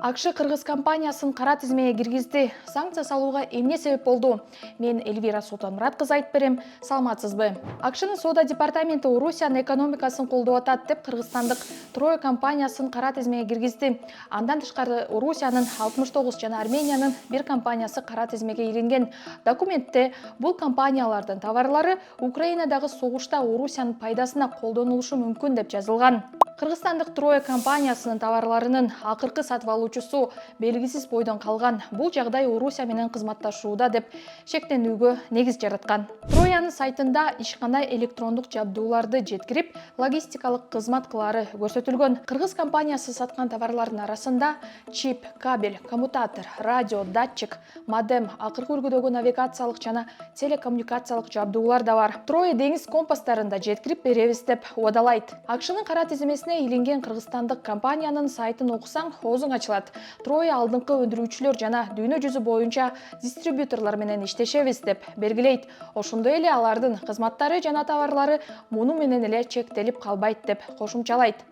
АКШ Кыргыз компаниясын кара тизмеге киргизди. Санкция салууга эмне себеп болду? Мен Эльвира Султанмурат кызы айтып берем. Саламатсызбы? АКШнын соода департаменти Орусиянын экономикасын колдоп атат деп кыргызстандык Трое компаниясын кара тизмеге киргизди. Андан тышкары Орусиянын 69 жана Армениянын бир компаниясы кара тизмеге илинген. Документте бул компаниялардын товарлары Украинадагы согушта Орусиянын пайдасына колдонулушу мүмкүн деп жазылган. Кыргызстандык Трое компаниясынын товарларынын акыркы сатып алуучусу белгисиз бойдон калган. Бул жагдай Орусия менен кызматташууда деп шектенүүгө негиз жараткан. Троянын сайтында иш кандай электрондук жабдууларды жеткирип, логистикалык кызмат кылары көрсөтүлгөн. Кыргыз компаниясы саткан товарлардын арасында чип, кабель, коммутатор, радио, датчик, модем, акыркы үлгүдөгү навигациялык жана телекоммуникациялык жабдуулар да бар. Трое деңиз компастарын да жеткирип беребиз деп уадалайт. АКШнын кара тизмесине илинген кыргызстандык компаниянын сайтын окусаң оозуң ачылат. Трое алдыңкы өндүрүүчүлөр жана дүйнө жүзү боюнча дистрибьюторлор менен иштешебиз деп белгилейт. Ошондой эле алардын кызматтары жана товарлары муну менен эле чектелип калбайт деп кошумчалайт.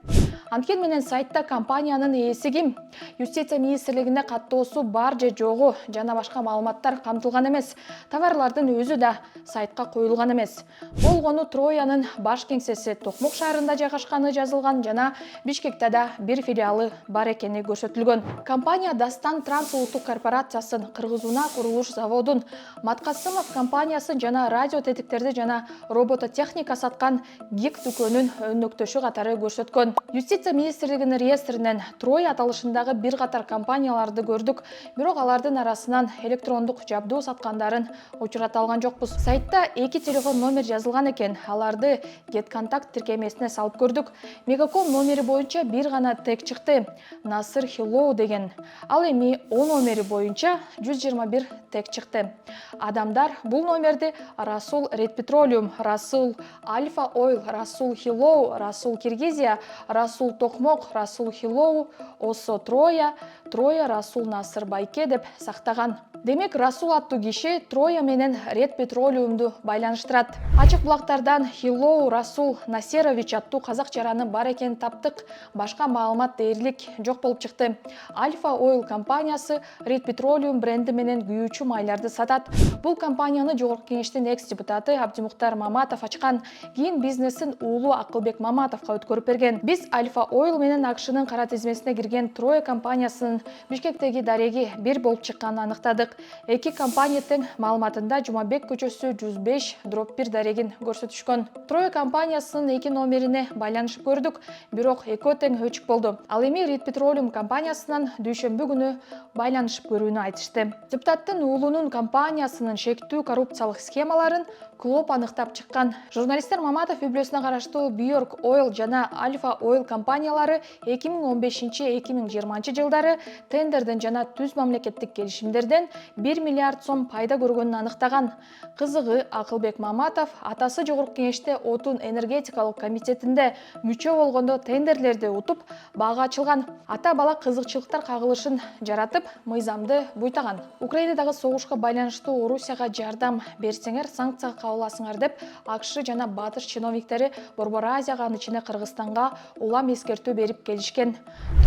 Анткени менен сайтта компаниянын ээси ким, юстиция министрлигине каттоосу бар же жогу жана башка маалыматтар камтылган эмес. Товарлардын өзү да сайтка коюлган эмес. Болгону Троянын баш кеңсеси Токмок шаарында жайгашканы жазылган жана Бишкекте да бир филиалы бар экени көрсөтүлгөн. Компания Дастан Транс улуттук корпорациясын, Кыргызуна курулуш заводун, Маткасымов компаниясын жана радио тетиктерди жана робототехника саткан ГИК дүкөнүн өнөктөшү катары көрсөткөн. Юстиция министрлигинин реестринен Трой аталышындагы бир катар компанияларды көрдүк, бирок алардын арасынан электрондук жабдуу саткандарын учурата алган жокпуз. Сайтта 2 телефон номер жазылган экен. Аларды GetContact тиркемесине салып көрдүк. Мегаком номери боюнча бир гана тег чыкты. Насыр Хиллоу деген. Ал эми 10 номери боюнча 121 тег чыкты. Адамдар бул номерди Расул Ред Петролиум, Расул Альфа Ойл, Расул Хиллоу, Расул Киргизия, Расул Токмок, Расул Хиллоу, Осо Троя, Троя Расул Насыр Байке деп сактаган. Демек, Расул аттуу киши Троя менен Ред Петролиумду байланыштырат. Ачык булактардан Хиллоу Расул Насерович аттуу казак жараны бар экенин таптык. Башка маалымат дээрлик жок болуп чыкты. Альфа Ойл компаниясы Ред Петролиум бренди менен күйүүчү майларды сатат. Бул компанияны Жогорку кеңештин экс-депутаты Абдимуктар Маматов ачкан. Кийин бизнесин уулу Акылбек Маматовго өткөрүп берген. Биз Альфа Ойл менен АКШнын кара тизмесине кирген Трое компаниясынын Бишкектеги дареги бир болуп чыкканын аныктадык. Эки компания тең маалыматында Жумабек көчөсү 105/1 дарегин көрсөтүшкөн. Трое компаниясынын 2 номерине байланышып көрдүк, бирок экөө тең өчүк болду. Ал эми Ред Петролиум компаниясынан дүйшөмбү күнү байланышып көрүүнү айтышты. Депутаттын уулунун компаниясынын шектүү коррупциялык схемаларын клоп аныктап чыккан. Журналисттер Маматов үй бүлөсүнө караштуу Бьорк Ойл жана Альфа Ойл компаниялары 2015-2020 жылдары тендерден жана түз мамлекеттик келишимдерден 1 миллиард сом пайда көргөнүн аныктаган. Кызыгы, Акылбек Маматов атасы Жогорку кеңеште отун энергетикалык комитетинде мүчө болгондо тендерлерди утуп, баага ачылган. Ата бала кызыкчылыктар кагылышын жаратып, мыйзамды буйтаган. Украинадагы согушка байланыштуу Орусияга жардам берсеңер, санкцияга кабыласыңар деп АКШ жана батыш чиновниктери Борбор Азияга, анын ичинде Кыргызстанга улам эскертүү берип келишкен.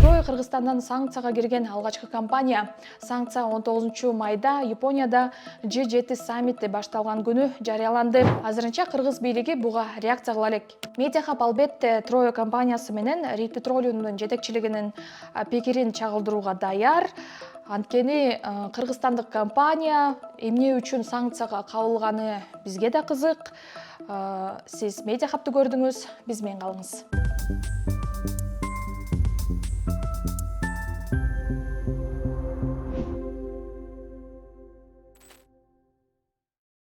Трое Кыргызстандан санкцияга кирген алгачкы компания. Санкция 19 майда Японияда G7 саммити башталган күнү жарыяланды. Азырынча кыргыз бийлиги буга реакция кыла элек. Медиахаб албетте Трое компаниясы менен Ред Петролиумдун жетекчилигинин пикирин чагылдырууга даяр. Анткени кыргызстандык компания эмне үчүн санкцияга кабылганы бизге да кызык. Сиз Медиахабты көрдүңүз, биз менен калыңыз.